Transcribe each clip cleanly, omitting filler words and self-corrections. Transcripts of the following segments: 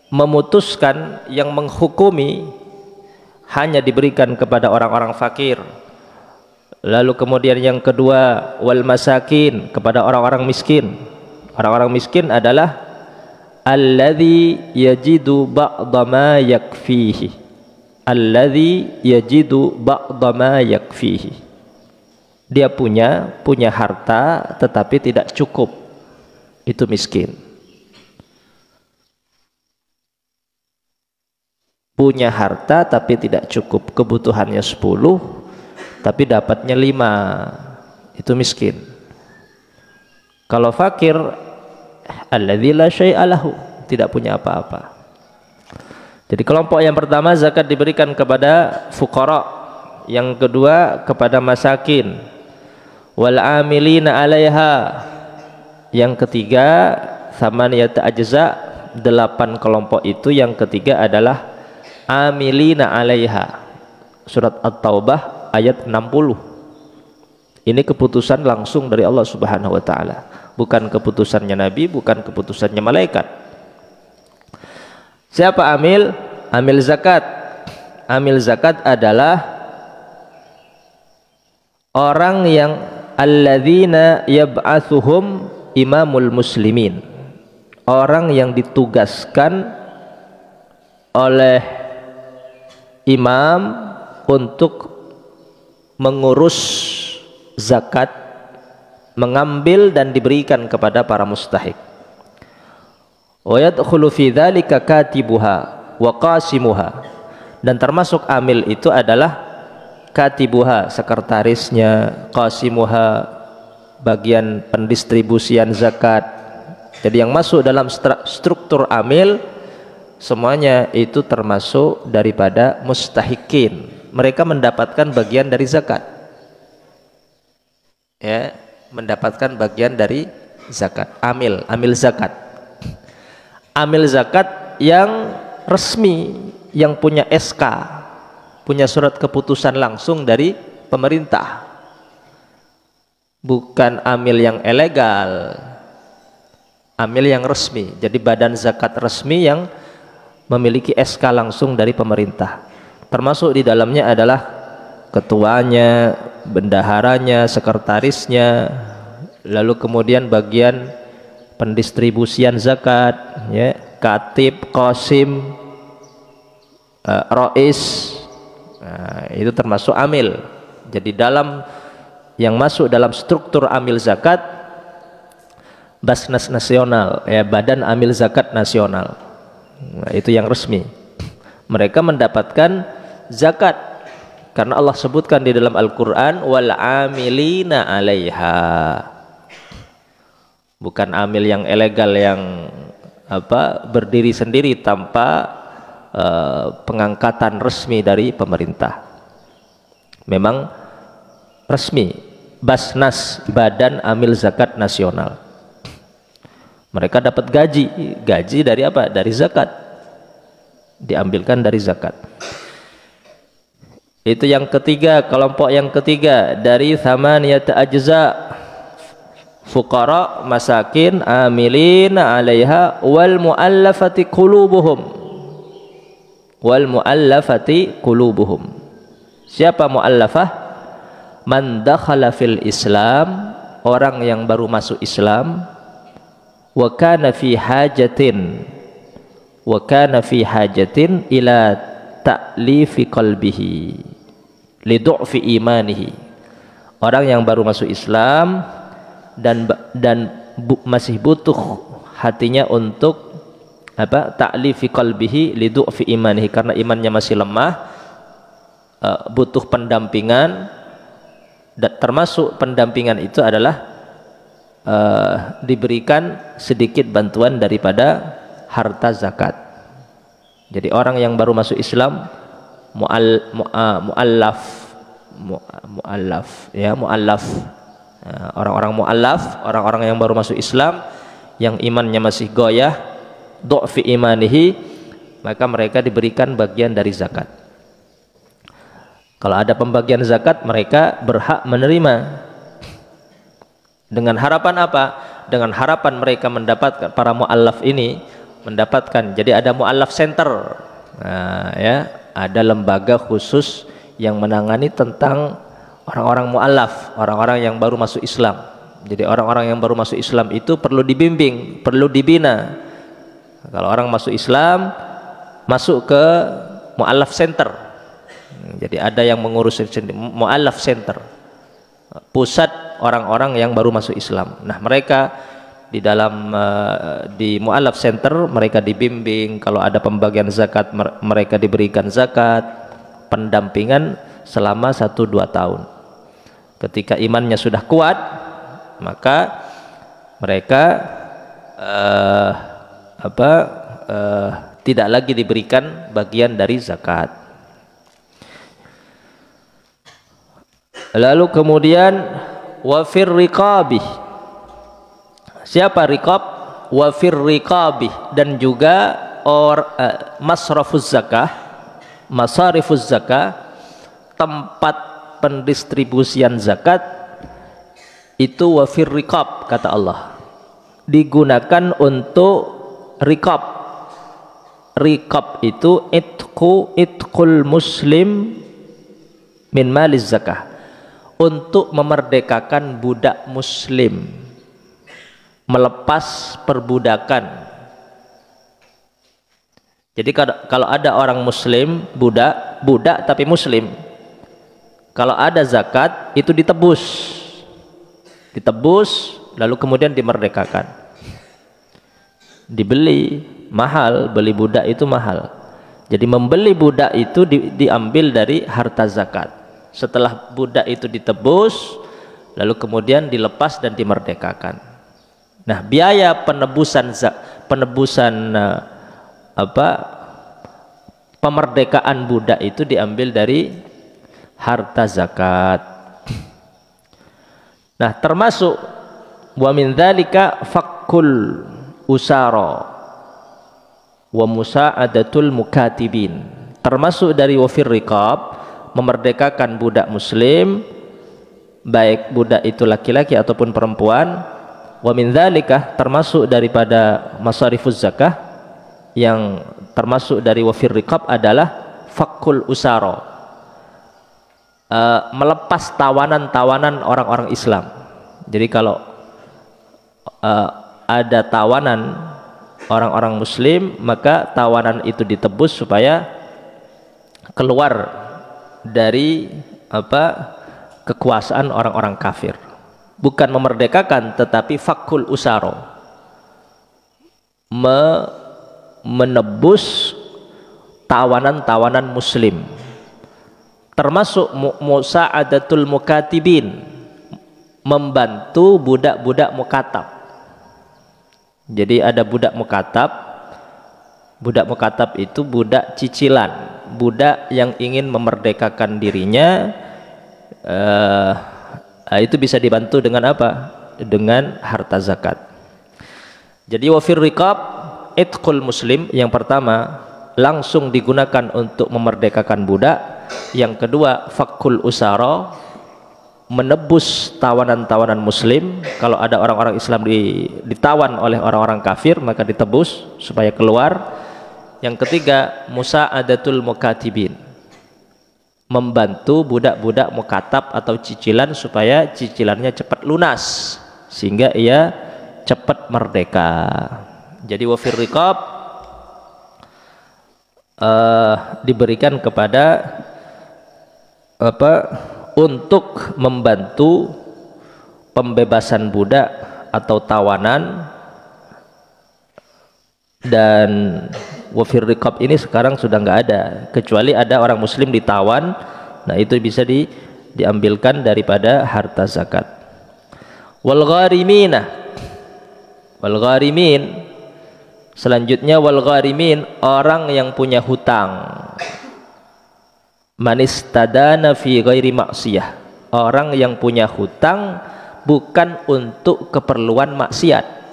memutuskan, yang menghukumi hanya diberikan kepada orang-orang fakir. Lalu kemudian yang kedua, wal masakin, kepada orang-orang miskin. Orang-orang miskin adalah alladzi yajidu ba'dha ma yakfihi. Alladzi yajidu ba'dha ma yakfihi. Dia punya harta tetapi tidak cukup. Itu miskin. Punya harta tapi tidak cukup, kebutuhannya 10 tapi dapatnya 5, itu miskin. Kalau fakir, alladzi la syai'a lahu, tidak punya apa-apa. Jadi kelompok yang pertama zakat diberikan kepada fuqara, yang kedua kepada masakin, wal amilina 'alaiha, yang ketiga thamaniyat ajza, 8 kelompok itu yang ketiga adalah amilina 'alaiha. Surat At-Taubah ayat 60. Ini keputusan langsung dari Allah Subhanahu wa taala, bukan keputusannya nabi, bukan keputusannya malaikat. Siapa amil? Amil zakat. Amil zakat adalah orang yang alladzina yab'atsuhum imamul muslimin, orang yang ditugaskan oleh imam untuk mengurus zakat, mengambil dan diberikan kepada para mustahik. Wa yadkhulu fi dzalika katibuha wa qasimuha, dan termasuk amil itu adalah katibuha, sekretarisnya, qasimuha, bagian pendistribusian zakat. Jadi yang masuk dalam struktur amil semuanya itu termasuk daripada mustahikin. Mereka mendapatkan bagian dari zakat, ya, mendapatkan bagian dari zakat. Amil zakat, amil zakat yang resmi, yang punya SK, punya surat keputusan langsung dari pemerintah, bukan amil yang ilegal, amil yang resmi. Jadi badan zakat resmi yang memiliki SK langsung dari pemerintah. Termasuk di dalamnya adalah ketuanya, bendaharanya, sekretarisnya, lalu kemudian bagian pendistribusian zakat, ya, katib, qasim, rois, itu termasuk amil. Jadi dalam yang masuk dalam struktur amil zakat, Basnas nasional, ya, badan amil zakat nasional. Nah, itu yang resmi. Mereka mendapatkan zakat karena Allah sebutkan di dalam Al-Qur'an wal amilina 'alaiha. Bukan amil yang ilegal yang berdiri sendiri tanpa pengangkatan resmi dari pemerintah. Memang resmi, Basnas, badan amil zakat nasional. Mereka dapat gaji dari apa? Dari zakat, diambilkan dari zakat. Itu yang ketiga, kelompok yang ketiga dari thamaniyat ajza, fuqara, masakin, amilin 'alaiha, wal muallafati qulubuhum. Wal muallafati qulubuhum. Siapa muallafah? Man dakhala fil Islam, orang yang baru masuk Islam, wa kana fi hajatin ila ta'lifi qalbihi li du'fi imanihi. Orang yang baru masuk Islam dan masih butuh hatinya untuk ta'lifi qalbihi li du'fi imanihi, karena imannya masih lemah, butuh pendampingan. Dan termasuk pendampingan itu adalah diberikan sedikit bantuan daripada harta zakat. Jadi orang yang baru masuk Islam, muallaf, orang-orang muallaf, orang-orang yang baru masuk Islam, yang imannya masih goyah, du'fi imanihi, maka mereka diberikan bagian dari zakat. Kalau ada pembagian zakat, mereka berhak menerima. Dengan harapan apa? Dengan harapan mereka mendapatkan, para muallaf ini mendapatkan. Jadi ada mu'allaf center. Nah, ya, ada lembaga khusus yang menangani tentang orang-orang mu'allaf, orang-orang yang baru masuk Islam. Jadi orang-orang yang baru masuk Islam itu perlu dibimbing, perlu dibina. Kalau orang masuk Islam, masuk ke mu'allaf center. Jadi ada yang mengurus mu'allaf center, pusat orang-orang yang baru masuk Islam. Nah, mereka di dalam di mu'allaf center mereka dibimbing. Kalau ada pembagian zakat, mereka diberikan zakat, pendampingan selama 1-2 tahun. Ketika imannya sudah kuat, maka mereka tidak lagi diberikan bagian dari zakat. Lalu kemudian wafir riqabih. Siapa riqab? Wafir riqabih, dan juga masrafuz zakah, masarifuz zakah, tempat pendistribusian zakat itu wafir riqab, kata Allah, digunakan untuk riqab. Riqab itu itqul muslim min maliz zakah, untuk memerdekakan budak muslim, melepas perbudakan. Jadi kalau ada orang muslim, budak tapi muslim, kalau ada zakat itu ditebus lalu kemudian dimerdekakan. Dibeli mahal, beli budak itu mahal. Jadi membeli budak itu diambil dari harta zakat. Setelah budak itu ditebus, lalu kemudian dilepas dan dimerdekakan. Nah, biaya pemerdekaan budak itu diambil dari harta zakat. Nah, termasuk wa min dzalika fakkul usara wa musa'adatul mukatibin. Termasuk dari wafir riqab, memerdekakan budak muslim, baik budak itu laki-laki ataupun perempuan. Wa min dzalika, termasuk daripada masarifuz zakah yang termasuk dari wafir riqab adalah fakkul usara, melepas tawanan-tawanan orang-orang Islam. Jadi kalau ada tawanan orang-orang muslim, maka tawanan itu ditebus supaya keluar dari kekuasaan orang-orang kafir. Bukan memerdekakan, tetapi fakul usaro, menebus tawanan-tawanan muslim. Termasuk musa'adatul mukatibin, membantu budak-budak mukatab. Jadi ada budak mukatab. Budak mukatab itu budak cicilan, budak yang ingin memerdekakan dirinya. Itu bisa dibantu dengan apa? Dengan harta zakat. Jadi wafir riqab, itqul muslim, yang pertama langsung digunakan untuk memerdekakan budak. Yang kedua fakul usara, menebus tawanan-tawanan muslim. Kalau ada orang-orang Islam ditawan oleh orang-orang kafir, maka ditebus supaya keluar. Yang ketiga musa'adatul mukatibin, membantu budak-budak mukatab atau cicilan supaya cicilannya cepat lunas sehingga ia cepat merdeka. Jadi wafir riqab diberikan kepada untuk membantu pembebasan budak atau tawanan. Dan wafir riqab ini sekarang sudah nggak ada, kecuali ada orang muslim ditawan. Nah, itu bisa diambilkan daripada harta zakat. Wal ghariminah, wal gharimin, selanjutnya wal gharimin, orang yang punya hutang. Manistadana fi ghairi maksiyah, orang yang punya hutang bukan untuk keperluan maksiat.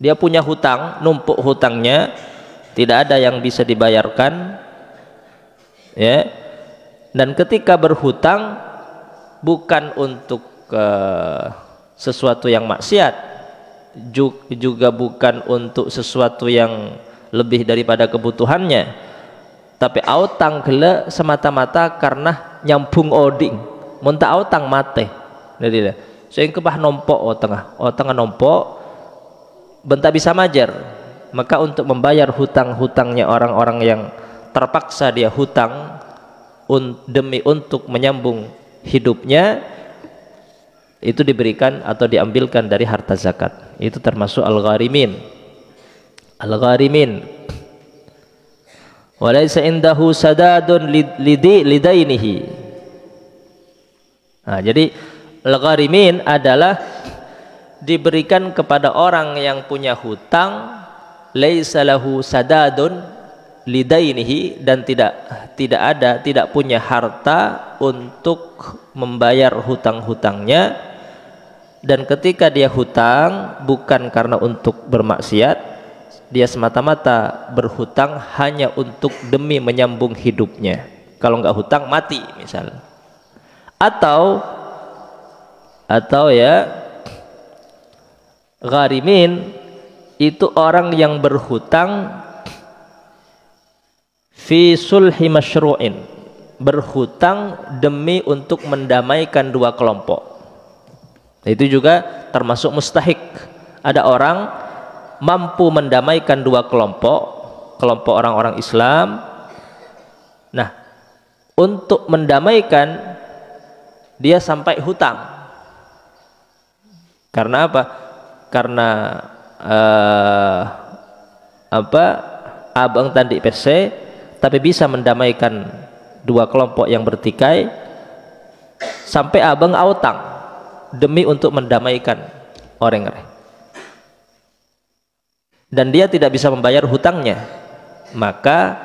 Dia punya hutang, numpuk hutangnya, tidak ada yang bisa dibayarkan, ya. Dan ketika berhutang bukan untuk sesuatu yang maksiat, juga bukan untuk sesuatu yang lebih daripada kebutuhannya, tapi autang gele semata-mata karena nyambung oding munta autang mate jadi sehingga bah nompok otengah nompok bentak bisa majar, maka untuk membayar hutang-hutangnya orang-orang yang terpaksa dia hutang demi untuk menyambung hidupnya, itu diberikan atau diambilkan dari harta zakat. Itu termasuk al-gharimin. Al-gharimin walaysa indahu sadadun lidainihi. Nah, jadi al-gharimin adalah diberikan kepada orang yang punya hutang laisa lahu sadadun lidainihi, dan tidak punya harta untuk membayar hutang-hutangnya, dan ketika dia hutang bukan karena untuk bermaksiat, dia semata-mata berhutang hanya untuk demi menyambung hidupnya. Kalau nggak hutang mati misal, atau ya gharimin itu orang yang berhutang fi sulhi masyru'in, berhutang demi untuk mendamaikan dua kelompok. Itu juga termasuk mustahik. Ada orang mampu mendamaikan dua kelompok orang-orang Islam. Nah, untuk mendamaikan dia sampai hutang. Karena apa? Karena abang tadi PC tapi bisa mendamaikan dua kelompok yang bertikai, sampai abang autang demi untuk mendamaikan orang-orang, dan dia tidak bisa membayar hutangnya, maka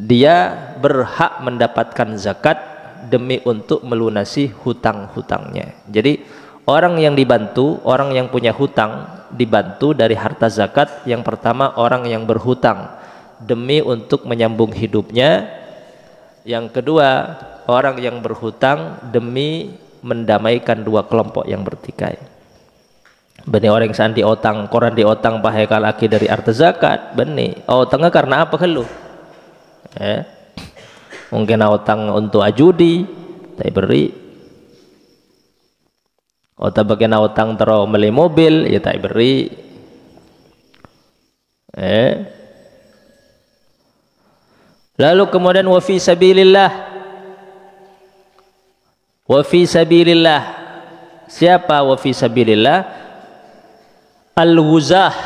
dia berhak mendapatkan zakat demi untuk melunasi hutang-hutangnya. Jadi orang yang dibantu, orang yang punya hutang dibantu dari harta zakat. Yang pertama orang yang berhutang demi untuk menyambung hidupnya. Yang kedua orang yang berhutang demi mendamaikan dua kelompok yang bertikai. Benih orang yang sandi otang, koran di otang bahaya laki dari harta zakat. Benih otangnya karena apa kelu? Mungkin otang untuk ajudi, tak beri. Ota bagian otang terus beli mobil, ya tak beri. Lalu kemudian wa fi sabilillah. Wa fi sabilillah. Siapa wa fi sabilillah? Al-wuzah,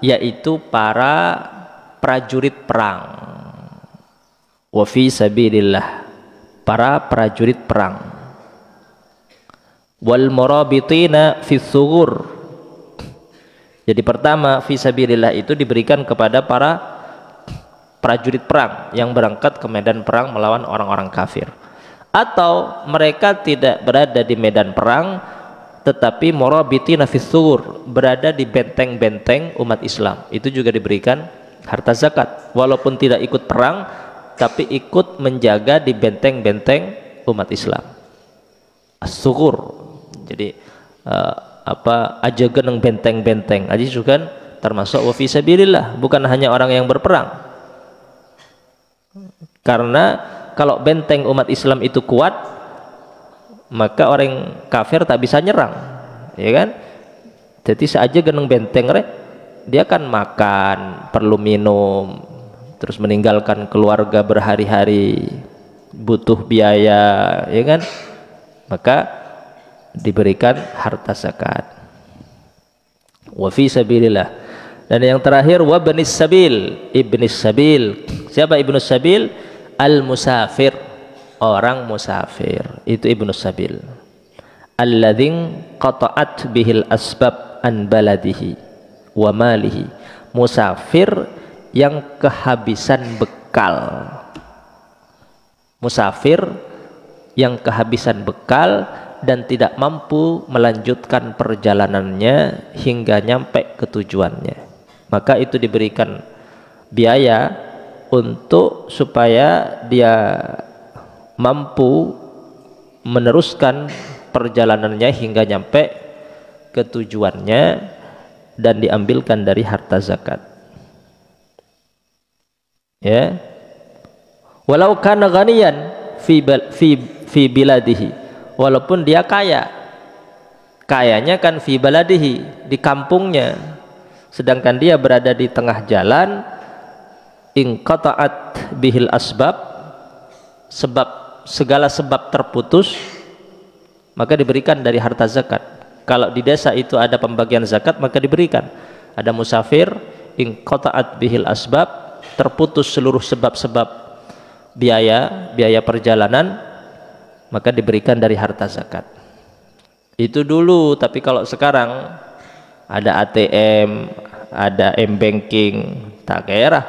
yaitu para prajurit perang. Wa fi sabilillah, para prajurit perang. Wal murabitina fi thughur. Jadi pertama fi sabilillah itu diberikan kepada para prajurit perang yang berangkat ke medan perang melawan orang-orang kafir, atau mereka tidak berada di medan perang tetapi murabitina fi thughur, berada di benteng-benteng umat Islam, itu juga diberikan harta zakat, walaupun tidak ikut perang tapi ikut menjaga di benteng-benteng umat Islam. As-thughur, jadi aja geneng benteng-benteng aja juga termasuk wa fi sabilillah, bukan hanya orang yang berperang. Karena kalau benteng umat Islam itu kuat, maka orang kafir tak bisa nyerang, ya kan? Jadi saja geneng benteng dia kan makan, perlu minum, terus meninggalkan keluarga berhari-hari, butuh biaya, ya kan? Maka diberikan harta zakat. Wa fi sabilillah. Dan yang terakhir wa ibnis sabil. Ibnis sabil. Siapa ibnus sabil? Al-musafir, orang musafir, itu ibnus sabil. Alladzin qata'at bihil asbab an baladihi wa malihi. Musafir yang kehabisan bekal. Musafir yang kehabisan bekal dan tidak mampu melanjutkan perjalanannya hingga nyampe ke tujuannya, maka itu diberikan biaya untuk supaya dia mampu meneruskan perjalanannya hingga nyampe ketujuannya dan diambilkan dari harta zakat. Ya. Walau kana ghaniyan fi biladihi, walaupun dia kaya, kayanya kan fi baladihi, di kampungnya, sedangkan dia berada di tengah jalan, inqata'at bihil asbab, segala sebab terputus, maka diberikan dari harta zakat. Kalau di desa itu ada pembagian zakat, maka diberikan. Ada musafir, inqata'at bihil asbab, terputus seluruh sebab-sebab biaya perjalanan, maka diberikan dari harta zakat. Itu dulu, tapi kalau sekarang ada ATM, ada M-banking, tak kira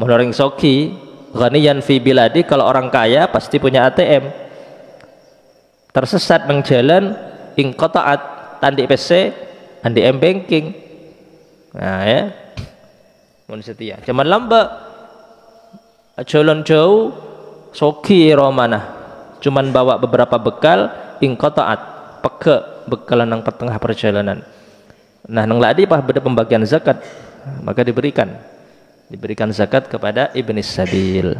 menurut soki ghaniyan fi biladi, kalau orang kaya pasti punya ATM. Tersesat nang jalan, inqata'at tandi PC, andi M-banking. Nah ya, mun setia cuman lambat jalan jauh soki romana, cuman bawa beberapa bekal, inqata'at peke bekalan nang pertengah perjalanan. Nah nang ladi pas beda pembagian zakat, maka diberikan zakat kepada ibnis sabil.